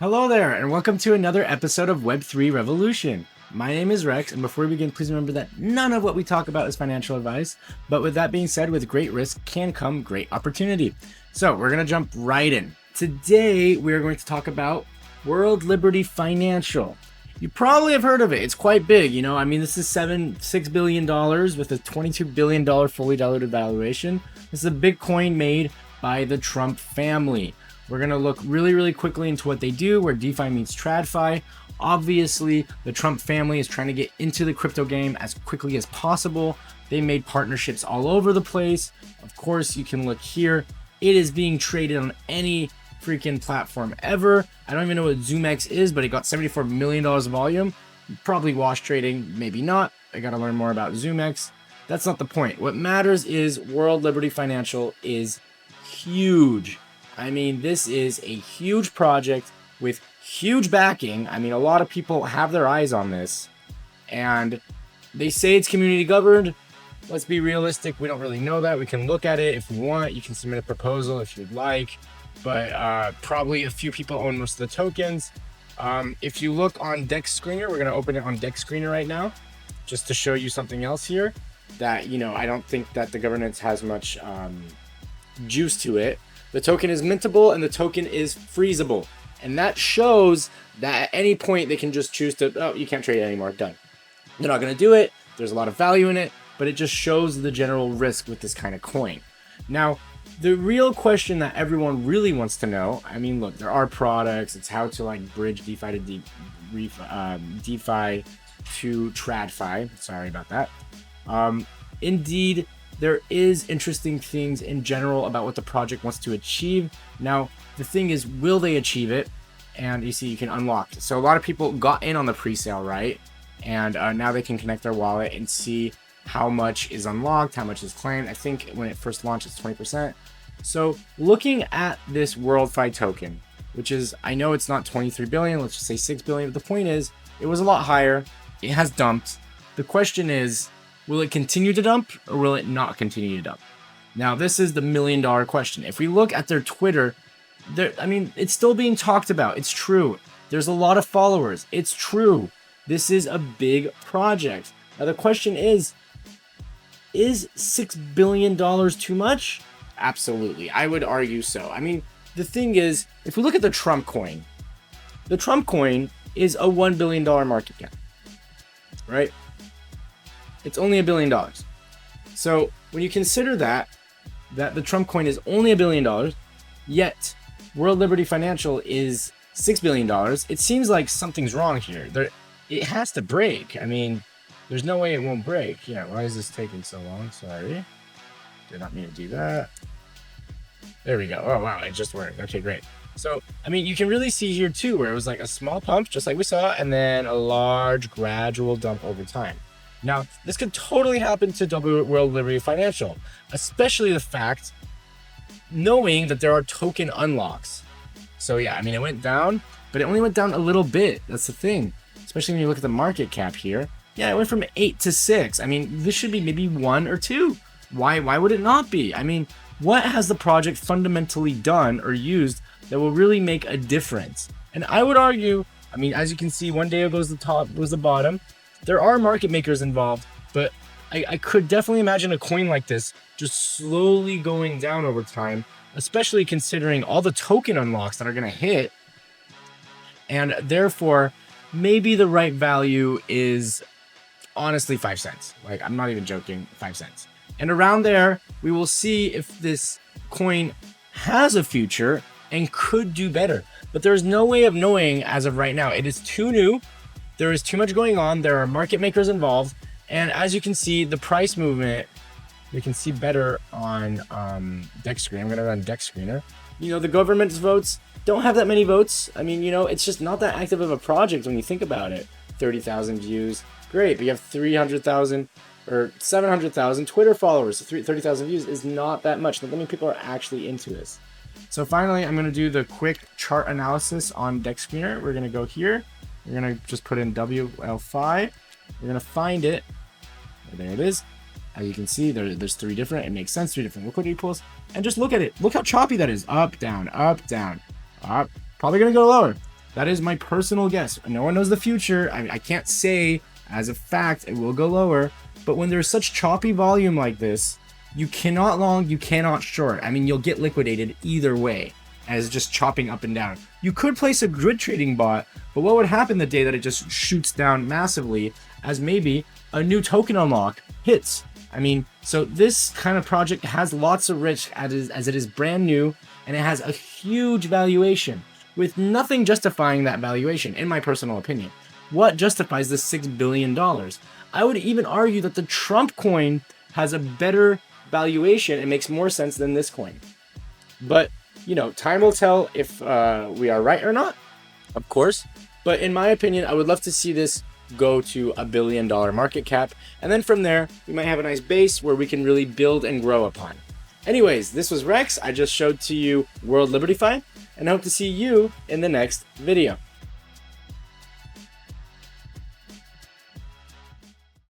Hello there, and welcome to another episode of Web3 Revolution. My name is Rex, and before we begin, please remember that none of what we talk about is financial advice, but with that being said, with great risk can come great opportunity. So we're going to jump right in. Today, we are going to talk about World Liberty Financial. You probably have heard of it. It's quite big, this is $6 billion with a $22 billion fully diluted valuation. This is a big coin made by the Trump family. We're going to look really quickly into what they do, where DeFi meets TradFi. Obviously, the Trump family is trying to get into the crypto game as quickly as possible. They made partnerships all over the place. Of course, you can look here. It is being traded on any freaking platform ever. I don't even know what ZoomX is, but it got $74 million of volume. Probably wash trading, maybe not. I got to learn more about ZoomX. That's not the point. What matters is World Liberty Financial is huge. This is a huge project with huge backing. A lot of people have their eyes on this, and they say it's community governed. Let's be realistic. We don't really know that. We can look at it if we want. You can submit a proposal if you'd like, but probably a few people own most of the tokens. If you look on Dex Screener, we're going to open it on Dex Screener right now, just to show you something else here that, I don't think that the governance has much juice to it. The token is mintable and the token is freezable. And that shows that at any point they can just choose to, oh, you can't trade it anymore, done. They're not going to do it. There's a lot of value in it, but it just shows the general risk with this kind of coin. Now, the real question that everyone really wants to know, look, there are products. It's how to bridge DeFi to DeFi to TradFi. Sorry about that. Indeed, there is interesting things in general about what the project wants to achieve. Now, the thing is, will they achieve it? And you see, you can unlock. So a lot of people got in on the pre-sale, right? And now they can connect their wallet and see how much is unlocked, how much is claimed. I think when it first launched, it's 20%. So looking at this WorldFi token, which is, I know it's not 23 billion, let's just say 6 billion. But the point is, it was a lot higher. It has dumped. The question is, will it continue to dump or will it not continue to dump? Now, this is the $1 million question. If we look at their Twitter, it's still being talked about. It's true. There's a lot of followers. It's true. This is a big project. Now, the question is $6 billion too much? Absolutely. I would argue so. The thing is, if we look at the Trump coin is a $1 billion market cap, right? It's only $1 billion. So when you consider that the Trump coin is only $1 billion, yet World Liberty Financial is $6 billion, it seems like something's wrong here. It has to break. There's no way it won't break. Yeah, why is this taking so long? Sorry. Did not mean to do that. There we go. Oh, wow, it just worked. Okay, great. So, you can really see here too, where it was like a small pump, just like we saw, and then a large gradual dump over time. Now, this could totally happen to World Liberty Financial, especially the fact knowing that there are token unlocks. So yeah, it went down, but it only went down a little bit. That's the thing, especially when you look at the market cap here. Yeah, it went from 8 to 6. This should be maybe 1 or 2. Why would it not be? What has the project fundamentally done or used that will really make a difference? And I would argue, as you can see, one day goes the top, goes the bottom. There are market makers involved, but I could definitely imagine a coin like this just slowly going down over time, especially considering all the token unlocks that are going to hit. And therefore, maybe the right value is honestly 5 cents. I'm not even joking, 5 cents. And around there, we will see if this coin has a future and could do better. But there's no way of knowing as of right now. It is too new. There is too much going on. There are market makers involved. And as you can see, the price movement, we can see better on Dex Screener. I'm going to run Dex Screener. The government's votes don't have that many votes. It's just not that active of a project when you think about it. 30,000 views. Great. But you have 300,000 or 700,000 Twitter followers. 30,000 views is not that much. Look how many people are actually into this. So finally, I'm going to do the quick chart analysis on Dex Screener. We're going to go here. We're going to just put in WLFI. We're going to find it. There it is. As you can see, there's 3 different. It makes sense. 3 different liquidity pools. And just look at it. Look how choppy that is. Up, down, up, down, up. Probably going to go lower. That is my personal guess. No one knows the future. I can't say as a fact it will go lower, but when there's such choppy volume like this, you cannot long, you cannot short. I mean, you'll get liquidated either way as just chopping up and down. You could place a grid trading bot, but what would happen the day that it just shoots down massively as maybe a new token unlock hits? I mean, so this kind of project has lots of risk as it is brand new, and it has a huge valuation with nothing justifying that valuation, in my personal opinion. What justifies this $6 billion? I would even argue that the Trump coin has a better valuation and makes more sense than this coin. But, you know, time will tell if we are right or not, of course. But in my opinion, I would love to see this go to $1 billion market cap. And then from there, we might have a nice base where we can really build and grow upon. Anyways, this was Rex. I just showed to you WLFI, and I hope to see you in the next video.